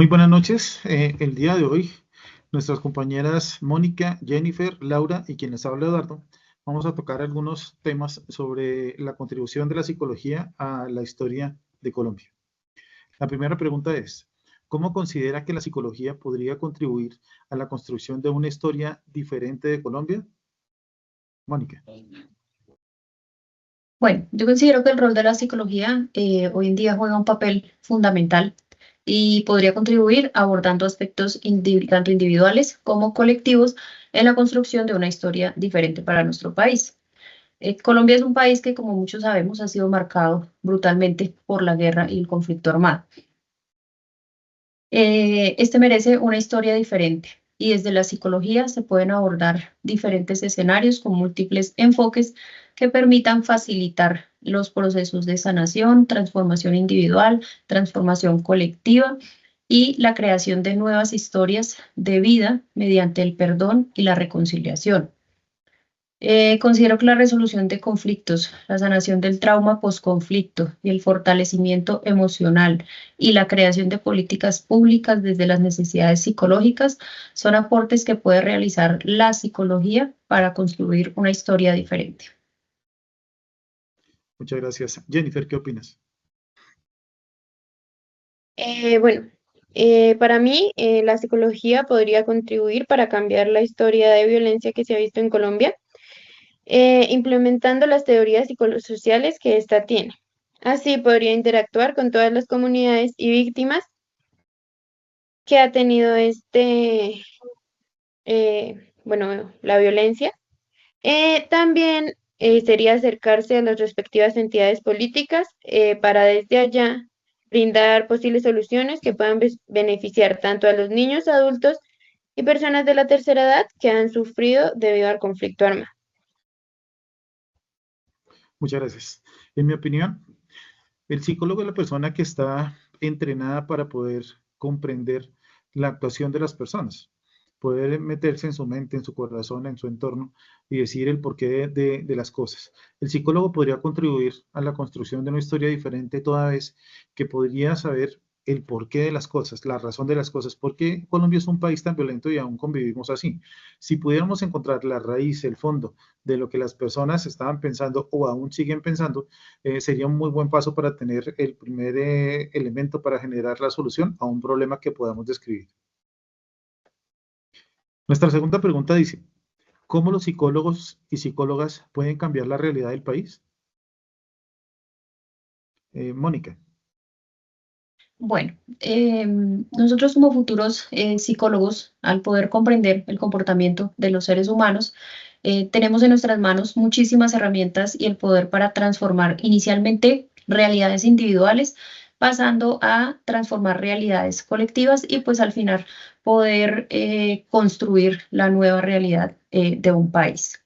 Muy buenas noches. El día de hoy, nuestras compañeras Mónica, Jennifer, Laura y quien les habla Eduardo, vamos a tocar algunos temas sobre la contribución de la psicología a la historia de Colombia. La primera pregunta es, ¿cómo considera que la psicología podría contribuir a la construcción de una historia diferente de Colombia? Mónica. Bueno, yo considero que el rol de la psicología hoy en día juega un papel fundamental y podría contribuir abordando aspectos tanto individuales como colectivos en la construcción de una historia diferente para nuestro país. Colombia es un país que, como muchos sabemos, ha sido marcado brutalmente por la guerra y el conflicto armado. Este merece una historia diferente y desde la psicología se pueden abordar diferentes escenarios con múltiples enfoques que permitan facilitar los procesos de sanación, transformación individual, transformación colectiva y la creación de nuevas historias de vida mediante el perdón y la reconciliación. Considero que la resolución de conflictos, la sanación del trauma postconflicto y el fortalecimiento emocional y la creación de políticas públicas desde las necesidades psicológicas son aportes que puede realizar la psicología para construir una historia diferente. Muchas gracias. Jennifer, ¿qué opinas? Bueno, para mí la psicología podría contribuir para cambiar la historia de violencia que se ha visto en Colombia, implementando las teorías psicosociales que ésta tiene. Así podría interactuar con todas las comunidades y víctimas que ha tenido la violencia. También sería acercarse a las respectivas entidades políticas para desde allá brindar posibles soluciones que puedan beneficiar tanto a los niños, adultos y personas de la tercera edad que han sufrido debido al conflicto armado. Muchas gracias. En mi opinión, el psicólogo es la persona que está entrenada para poder comprender la actuación de las personas, poder meterse en su mente, en su corazón, en su entorno y decir el porqué de las cosas. El psicólogo podría contribuir a la construcción de una historia diferente toda vez que podría saber el porqué de las cosas, la razón de las cosas, por qué Colombia es un país tan violento y aún convivimos así. Si pudiéramos encontrar la raíz, el fondo de lo que las personas estaban pensando o aún siguen pensando, sería un muy buen paso para tener el primer elemento para generar la solución a un problema que podamos describir. Nuestra segunda pregunta dice, ¿cómo los psicólogos y psicólogas pueden cambiar la realidad del país? Mónica. Bueno, nosotros como futuros psicólogos, al poder comprender el comportamiento de los seres humanos, tenemos en nuestras manos muchísimas herramientas y el poder para transformar inicialmente realidades individuales, pasando a transformar realidades colectivas y pues al final poder construir la nueva realidad de un país.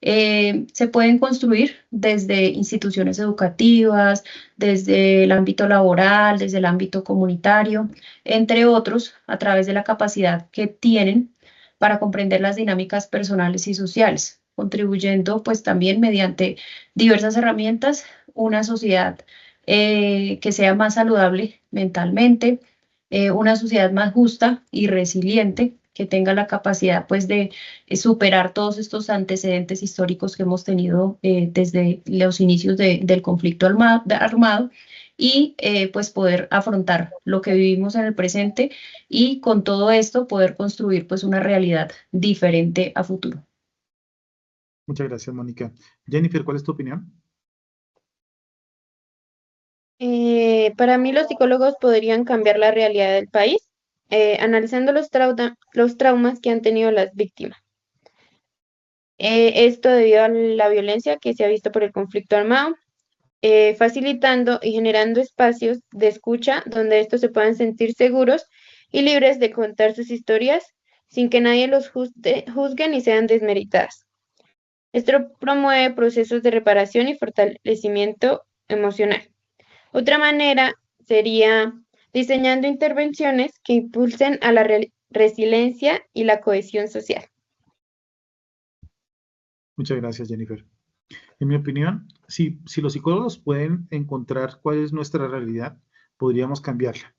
Se pueden construir desde instituciones educativas, desde el ámbito laboral, desde el ámbito comunitario, entre otros, a través de la capacidad que tienen para comprender las dinámicas personales y sociales, contribuyendo pues también mediante diversas herramientas una sociedad que sea más saludable mentalmente, una sociedad más justa y resiliente, que tenga la capacidad pues de superar todos estos antecedentes históricos que hemos tenido desde los inicios del conflicto armado y pues poder afrontar lo que vivimos en el presente y con todo esto poder construir pues una realidad diferente a futuro. Muchas gracias, Mónica. Jennifer, ¿cuál es tu opinión? Para mí los psicólogos podrían cambiar la realidad del país, analizando los traumas que han tenido las víctimas. Esto debido a la violencia que se ha visto por el conflicto armado, facilitando y generando espacios de escucha donde estos se puedan sentir seguros y libres de contar sus historias sin que nadie los juzgue ni sean desmeritadas. Esto promueve procesos de reparación y fortalecimiento emocional. Otra manera sería diseñando intervenciones que impulsen a la resiliencia y la cohesión social. Muchas gracias, Jennifer. En mi opinión, si los psicólogos pueden encontrar cuál es nuestra realidad, podríamos cambiarla.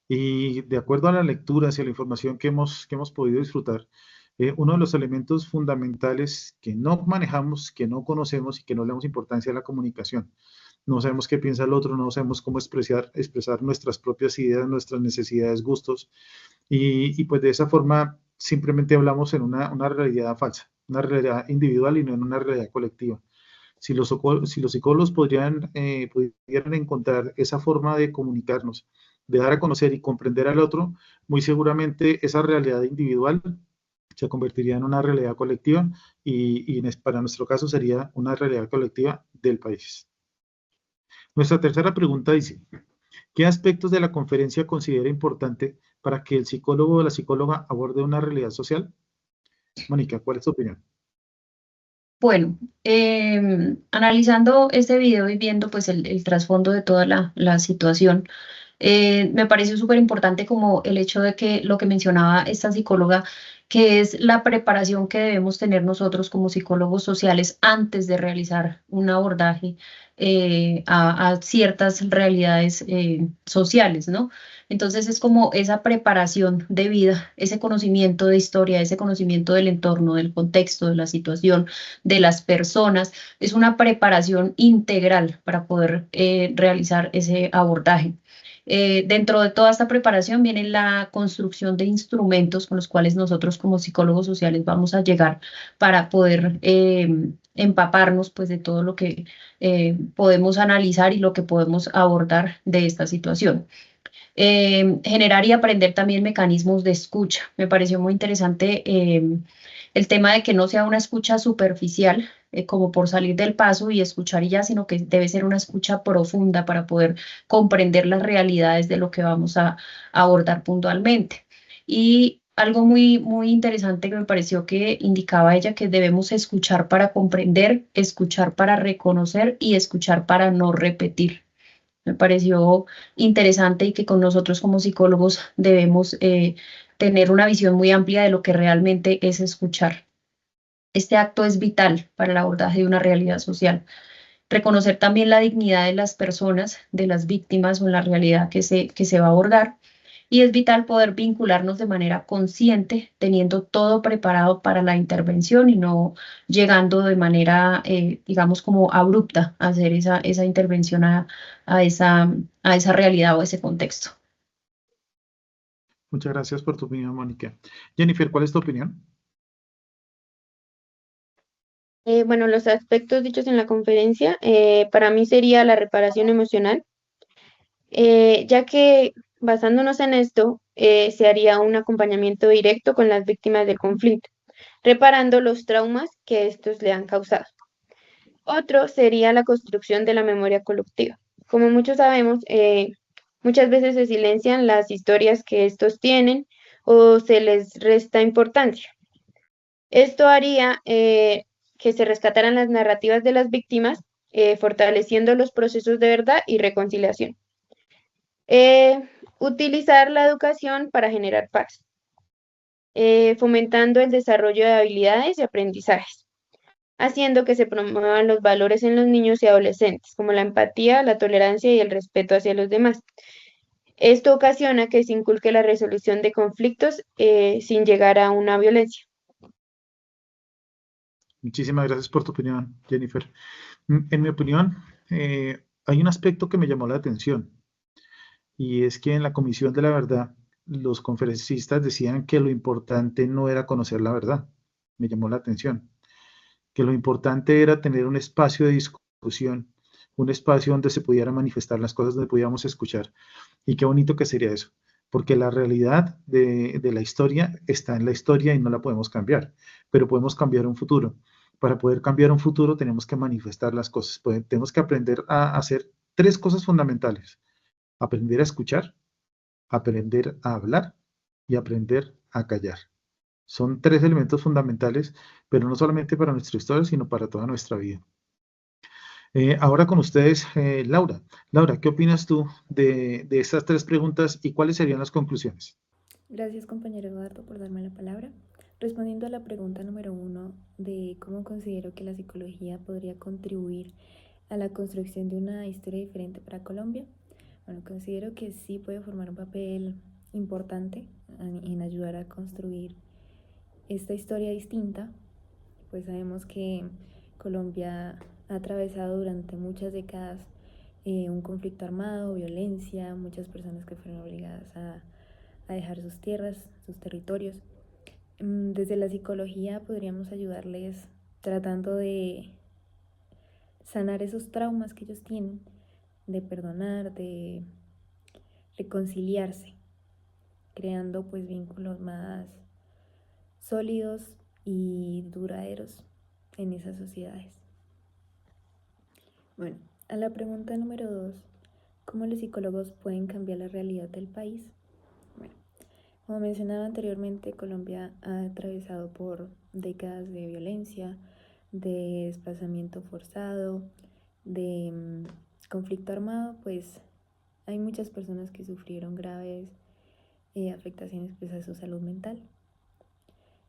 Y de acuerdo a la lectura, hacia la información que hemos podido disfrutar, uno de los elementos fundamentales que no manejamos, que no conocemos y que no le damos importancia a la comunicación. No sabemos qué piensa el otro, no sabemos cómo expresar nuestras propias ideas, nuestras necesidades, gustos, y pues de esa forma simplemente hablamos en una realidad falsa, una realidad individual y no en una realidad colectiva. Si los psicólogos pudieran encontrar esa forma de comunicarnos, de dar a conocer y comprender al otro, muy seguramente esa realidad individual se convertiría en una realidad colectiva para nuestro caso sería una realidad colectiva del país. Nuestra tercera pregunta dice, ¿qué aspectos de la conferencia considera importante para que el psicólogo o la psicóloga aborde una realidad social? Mónica, ¿cuál es tu opinión? Bueno, analizando este video y viendo pues el trasfondo de toda la situación, me pareció súper importante como el hecho de que lo que mencionaba esta psicóloga, que es la preparación que debemos tener nosotros como psicólogos sociales antes de realizar un abordaje a ciertas realidades sociales, ¿no? Entonces es como esa preparación de vida, ese conocimiento de historia, ese conocimiento del entorno, del contexto, de la situación, de las personas, es una preparación integral para poder realizar ese abordaje. Dentro de toda esta preparación viene la construcción de instrumentos con los cuales nosotros como psicólogos sociales vamos a llegar para poder empaparnos pues de todo lo que podemos analizar y lo que podemos abordar de esta situación. Generar y aprender también mecanismos de escucha. Me pareció muy interesante el tema de que no sea una escucha superficial, como por salir del paso y escuchar y ya, sino que debe ser una escucha profunda para poder comprender las realidades de lo que vamos a abordar puntualmente. Y algo muy interesante que me pareció que indicaba ella, que debemos escuchar para comprender, escuchar para reconocer y escuchar para no repetir. Me pareció interesante y que con nosotros como psicólogos debemos tener una visión muy amplia de lo que realmente es escuchar. Este acto es vital para el abordaje de una realidad social. Reconocer también la dignidad de las personas, de las víctimas o en la realidad que se va a abordar, y es vital poder vincularnos de manera consciente, teniendo todo preparado para la intervención y no llegando de manera, digamos, como abrupta a hacer esa intervención a a esa realidad o ese contexto. Muchas gracias por tu opinión, Mónica. Jennifer, ¿cuál es tu opinión? Bueno, los aspectos dichos en la conferencia, para mí sería la reparación emocional, ya que basándonos en esto, se haría un acompañamiento directo con las víctimas del conflicto, reparando los traumas que estos le han causado. Otro sería la construcción de la memoria colectiva. Como muchos sabemos, muchas veces se silencian las historias que estos tienen o se les resta importancia. Esto haría que se rescataran las narrativas de las víctimas, fortaleciendo los procesos de verdad y reconciliación. Utilizar la educación para generar paz, fomentando el desarrollo de habilidades y aprendizajes, haciendo que se promuevan los valores en los niños y adolescentes, como la empatía, la tolerancia y el respeto hacia los demás. Esto ocasiona que se inculque la resolución de conflictos sin llegar a una violencia. Muchísimas gracias por tu opinión, Jennifer. En mi opinión, hay un aspecto que me llamó la atención y es que en la Comisión de la Verdad los conferencistas decían que lo importante no era conocer la verdad. Me llamó la atención. Que lo importante era tener un espacio de discusión, un espacio donde se pudieran manifestar las cosas, donde pudiéramos escuchar. Y qué bonito que sería eso, porque la realidad de la historia está en la historia y no la podemos cambiar, pero podemos cambiar un futuro. Para poder cambiar un futuro tenemos que manifestar las cosas, tenemos que aprender a hacer tres cosas fundamentales: aprender a escuchar, aprender a hablar y aprender a callar. Son tres elementos fundamentales, pero no solamente para nuestra historia, sino para toda nuestra vida. Ahora con ustedes, Laura. Laura, ¿qué opinas tú de estas tres preguntas y cuáles serían las conclusiones? Gracias, compañero Eduardo, por darme la palabra. Respondiendo a la pregunta número 1 de cómo considero que la psicología podría contribuir a la construcción de una historia diferente para Colombia, Bueno, considero que sí puede formar un papel importante en ayudar a construir esta historia distinta, pues sabemos que Colombia ha atravesado durante muchas décadas un conflicto armado, violencia, muchas personas que fueron obligadas a dejar sus tierras, sus territorios. Desde la psicología podríamos ayudarles tratando de sanar esos traumas que ellos tienen, de perdonar, de reconciliarse, creando pues vínculos más sólidos y duraderos en esas sociedades. Bueno, a la pregunta número 2, ¿cómo los psicólogos pueden cambiar la realidad del país? Bueno, como mencionaba anteriormente, Colombia ha atravesado por décadas de violencia, de desplazamiento forzado, de conflicto armado, pues hay muchas personas que sufrieron graves afectaciones pues, a su salud mental.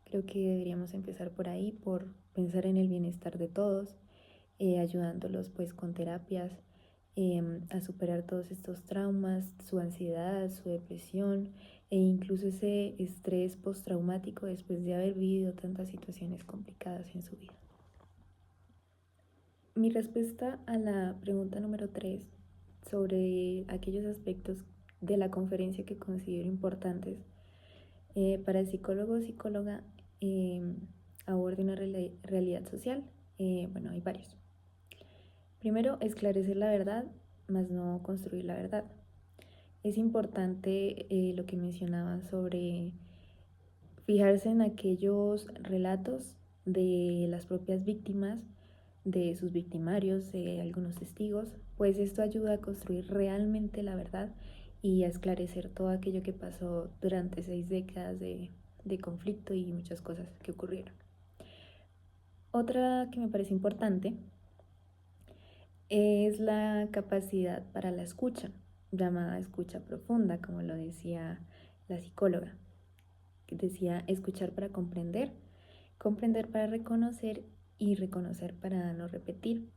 Creo que deberíamos empezar por ahí, por pensar en el bienestar de todos, ayudándolos pues con terapias a superar todos estos traumas, su ansiedad, su depresión e incluso ese estrés postraumático después de haber vivido tantas situaciones complicadas en su vida. Mi respuesta a la pregunta número 3 sobre aquellos aspectos de la conferencia que considero importantes para el psicólogo o psicóloga aborde una realidad social. Bueno, hay varios. Primero, esclarecer la verdad, más no construir la verdad. Es importante lo que mencionaba sobre fijarse en aquellos relatos de las propias víctimas, de sus victimarios, de algunos testigos, pues esto ayuda a construir realmente la verdad y a esclarecer todo aquello que pasó durante 6 décadas de conflicto y muchas cosas que ocurrieron. Otra que me parece importante es la capacidad para la escucha, llamada escucha profunda, como lo decía la psicóloga, que decía escuchar para comprender, comprender para reconocer y reconocer para no repetir.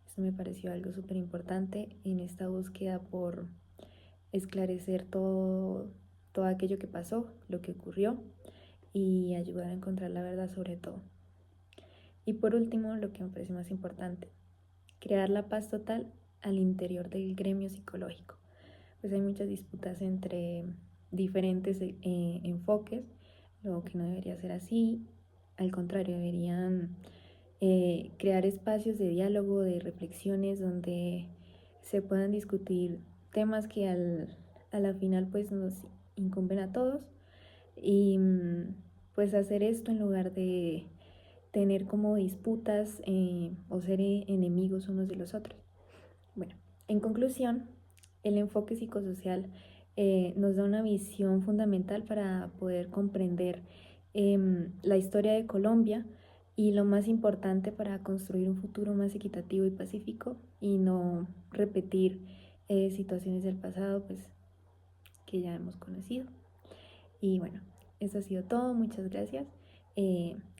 Esto me pareció algo súper importante en esta búsqueda por esclarecer todo aquello que pasó, lo que ocurrió y ayudar a encontrar la verdad sobre todo. Y por último, lo que me parece más importante, crear la paz total al interior del gremio psicológico. Pues hay muchas disputas entre diferentes enfoques, lo que no debería ser así, al contrario, deberían crear espacios de diálogo, de reflexiones donde se puedan discutir temas que a la final pues nos incumben a todos y pues hacer esto en lugar de tener como disputas o ser enemigos unos de los otros. Bueno, en conclusión, el enfoque psicosocial nos da una visión fundamental para poder comprender la historia de Colombia y lo más importante para construir un futuro más equitativo y pacífico y no repetir situaciones del pasado pues, que ya hemos conocido. Y bueno, eso ha sido todo, muchas gracias.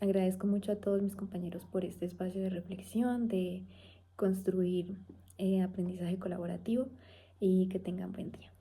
Agradezco mucho a todos mis compañeros por este espacio de reflexión, de construir aprendizaje colaborativo y que tengan buen día.